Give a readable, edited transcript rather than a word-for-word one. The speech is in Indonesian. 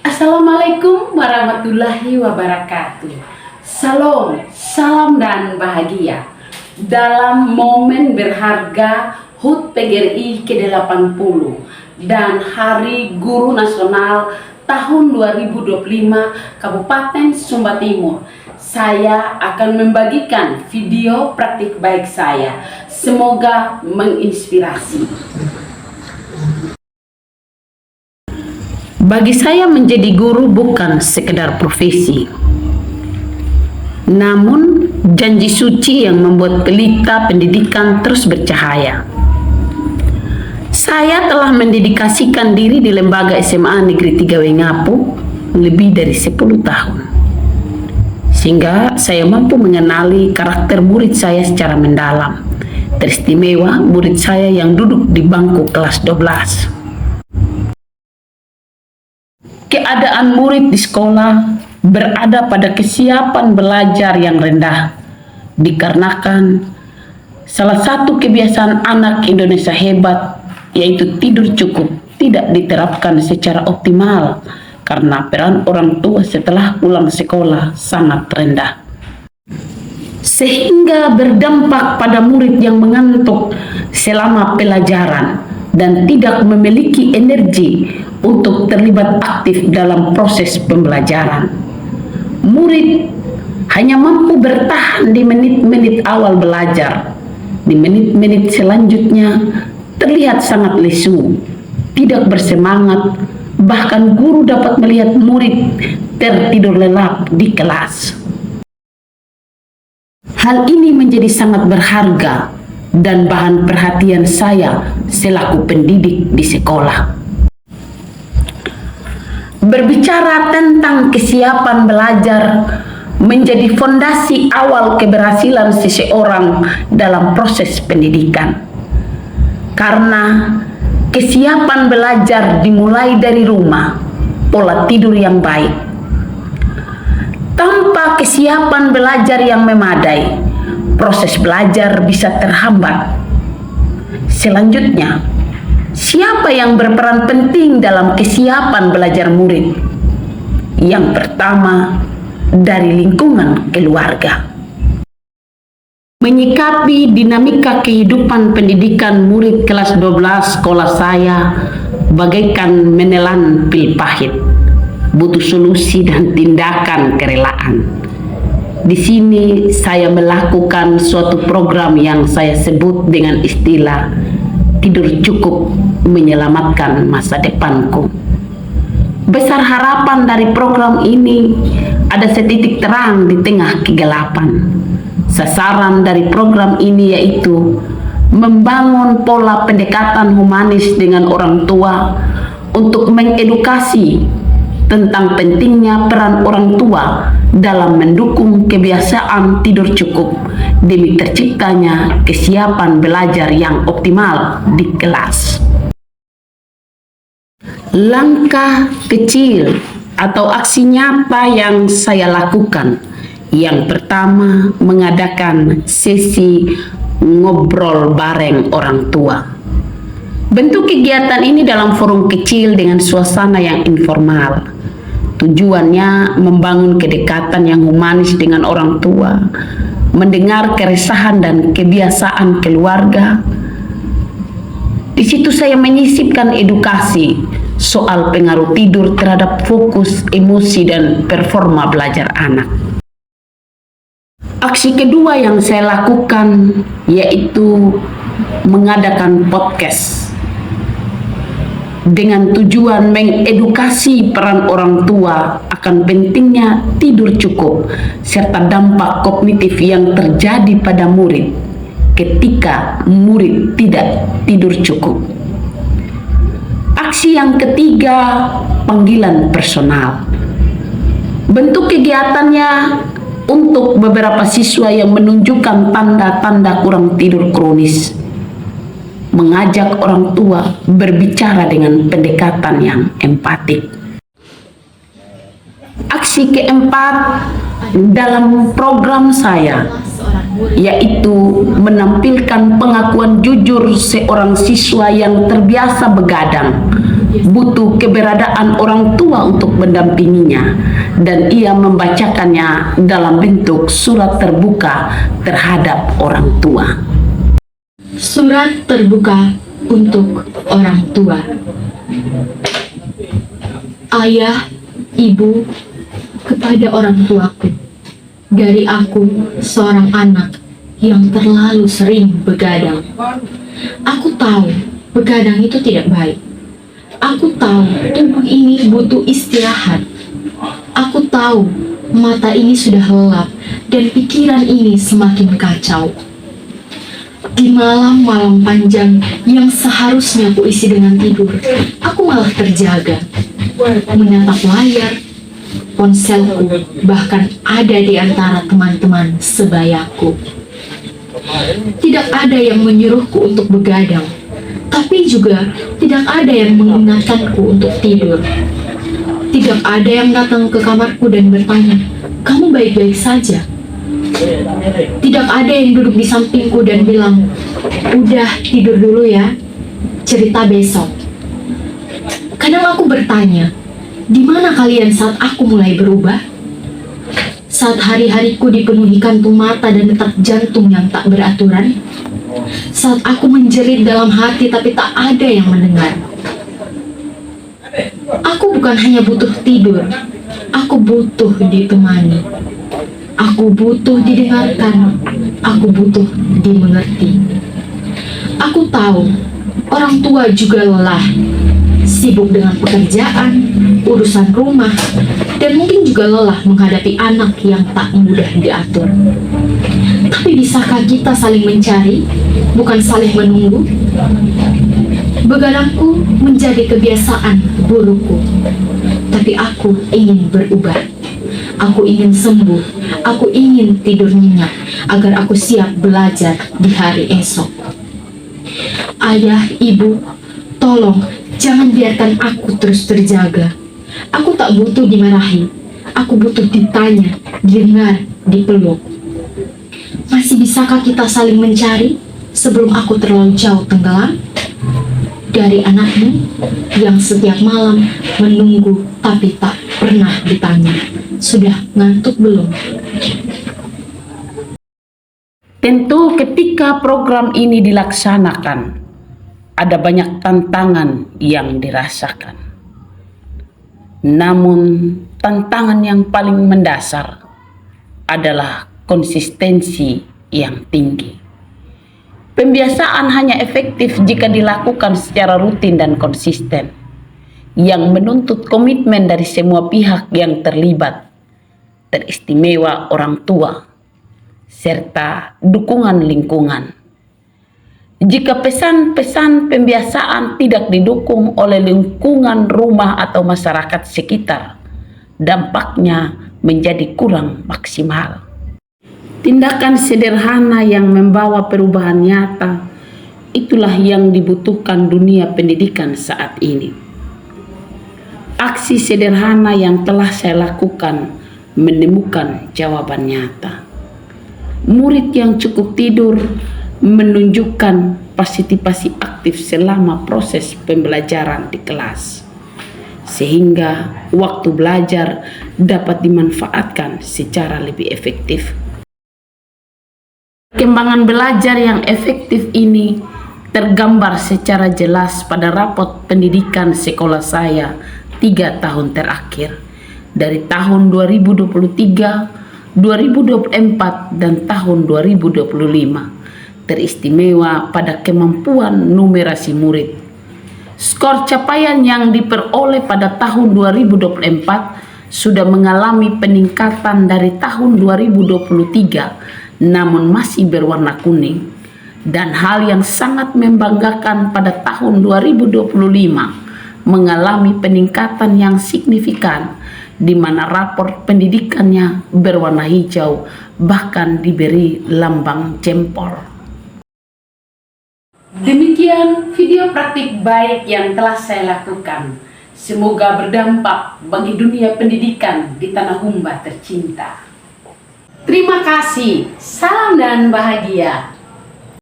Assalamualaikum warahmatullahi wabarakatuh. Salam, salam dan bahagia. Dalam momen berharga HUT PGRI ke-80 dan Hari Guru Nasional tahun 2025 Kabupaten Sumba Timur, saya akan membagikan video praktik baik saya. Semoga menginspirasi. Bagi saya menjadi guru bukan sekedar profesi, namun janji suci yang membuat pelita pendidikan terus bercahaya. Saya telah mendedikasikan diri di Lembaga SMA Negeri 3 Wengapu lebih dari 10 tahun. Sehingga saya mampu mengenali karakter murid saya secara mendalam. Teristimewa murid saya yang duduk di bangku kelas 12. Keadaan murid di sekolah berada pada kesiapan belajar yang rendah, dikarenakan salah satu kebiasaan anak Indonesia hebat, yaitu tidur cukup, tidak diterapkan secara optimal karena peran orang tua setelah pulang sekolah sangat rendah. Sehingga berdampak pada murid yang mengantuk selama pelajaran dan tidak memiliki energi untuk terlibat aktif dalam proses pembelajaran. Murid hanya mampu bertahan di menit-menit awal belajar. Di menit-menit selanjutnya terlihat sangat lesu, tidak bersemangat, bahkan guru dapat melihat murid tertidur lelap di kelas. Hal ini menjadi sangat berharga dan bahan perhatian saya selaku pendidik di sekolah. Berbicara tentang kesiapan belajar menjadi fondasi awal keberhasilan seseorang dalam proses pendidikan. Karena kesiapan belajar dimulai dari rumah, pola tidur yang baik. Tanpa kesiapan belajar yang memadai, proses belajar bisa terhambat. Selanjutnya, siapa yang berperan penting dalam kesiapan belajar murid? Yang pertama, dari lingkungan keluarga. Menyikapi dinamika kehidupan pendidikan murid kelas 12 sekolah saya bagaikan menelan pil pahit, butuh solusi dan tindakan kerelaan. Di sini saya melakukan suatu program yang saya sebut dengan istilah tidur cukup menyelamatkan masa depanku. Besar harapan dari program ini ada setitik terang di tengah kegelapan. Sasaran dari program ini yaitu membangun pola pendekatan humanis dengan orang tua untuk mengedukasi tentang pentingnya peran orang tua dalam mendukung kebiasaan tidur cukup demi terciptanya kesiapan belajar yang optimal di kelas. Langkah kecil atau aksi nyata yang saya lakukan. Yang pertama, mengadakan sesi ngobrol bareng orang tua. Bentuk kegiatan ini dalam forum kecil dengan suasana yang informal. Tujuannya membangun kedekatan yang humanis dengan orang tua, mendengar keresahan dan kebiasaan keluarga. Di situ saya menyisipkan edukasi soal pengaruh tidur terhadap fokus, emosi, dan performa belajar anak. Aksi kedua yang saya lakukan yaitu mengadakan podcast dengan tujuan mengedukasi peran orang tua akan pentingnya tidur cukup serta dampak kognitif yang terjadi pada murid ketika murid tidak tidur cukup. Aksi yang ketiga, panggilan personal. Bentuk kegiatannya untuk beberapa siswa yang menunjukkan tanda-tanda kurang tidur kronis, mengajak orang tua berbicara dengan pendekatan yang empatik. Aksi keempat dalam program saya yaitu menampilkan pengakuan jujur seorang siswa yang terbiasa begadang butuh keberadaan orang tua untuk mendampinginya, dan ia membacakannya dalam bentuk surat terbuka terhadap orang tua. Surat terbuka untuk orang tua. Ayah, ibu, kepada orang tuaku, dari aku seorang anak yang terlalu sering begadang. Aku tahu begadang itu tidak baik. Aku tahu tubuh ini butuh istirahat. Aku tahu mata ini sudah lelap dan pikiran ini semakin kacau. Di malam-malam panjang yang seharusnya aku isi dengan tidur, aku malah terjaga, menatap layar, ponselku, bahkan ada di antara teman-teman sebayaku. Tidak ada yang menyuruhku untuk begadang, tapi juga tidak ada yang mengingatkanku untuk tidur. Tidak ada yang datang ke kamarku dan bertanya, "Kamu baik-baik saja?" Tidak ada yang duduk di sampingku dan bilang, "Udah tidur dulu ya, cerita besok." Kadang aku bertanya, di mana kalian saat aku mulai berubah? Saat hari-hariku dipenuhi kantung mata dan detak jantung yang tak beraturan? Saat aku menjerit dalam hati tapi tak ada yang mendengar? Aku bukan hanya butuh tidur, aku butuh ditemani. Aku butuh didengarkan, aku butuh dimengerti. Aku tahu orang tua juga lelah, sibuk dengan pekerjaan, urusan rumah, dan mungkin juga lelah menghadapi anak yang tak mudah diatur. Tapi bisakah kita saling mencari, bukan saling menunggu? Begadangku menjadi kebiasaan burukku, tapi aku ingin berubah. Aku ingin sembuh, aku ingin tidur nyenyak, agar aku siap belajar di hari esok. Ayah, ibu, tolong jangan biarkan aku terus terjaga. Aku tak butuh dimarahi, aku butuh ditanya, didengar, dipeluk. Masih bisakah kita saling mencari sebelum aku terlalu jauh tenggelam? Dari anakmu yang setiap malam menunggu tapi tak pernah ditanya, "Sudah ngantuk belum?" Tentu ketika program ini dilaksanakan, ada banyak tantangan yang dirasakan. Namun tantangan yang paling mendasar adalah konsistensi yang tinggi. Pembiasaan hanya efektif jika dilakukan secara rutin dan konsisten, yang menuntut komitmen dari semua pihak yang terlibat, teristimewa orang tua, serta dukungan lingkungan. Jika pesan-pesan pembiasaan tidak didukung oleh lingkungan rumah atau masyarakat sekitar, dampaknya menjadi kurang maksimal. Tindakan sederhana yang membawa perubahan nyata, itulah yang dibutuhkan dunia pendidikan saat ini. Aksi sederhana yang telah saya lakukan menemukan jawaban nyata. Murid yang cukup tidur menunjukkan partisipasi aktif selama proses pembelajaran di kelas, sehingga waktu belajar dapat dimanfaatkan secara lebih efektif. Perkembangan belajar yang efektif ini tergambar secara jelas pada rapot pendidikan sekolah saya 3 tahun terakhir, dari tahun 2023, 2024, dan tahun 2025, teristimewa pada kemampuan numerasi murid. Skor capaian yang diperoleh pada tahun 2024 sudah mengalami peningkatan dari tahun 2023, namun masih berwarna kuning. Dan hal yang sangat membanggakan, pada tahun 2025 mengalami peningkatan yang signifikan, di mana rapor pendidikannya berwarna hijau, bahkan diberi lambang jempol. Demikian video praktik baik yang telah saya lakukan. Semoga berdampak bagi dunia pendidikan di tanah Humba tercinta. Terima kasih, salam dan bahagia.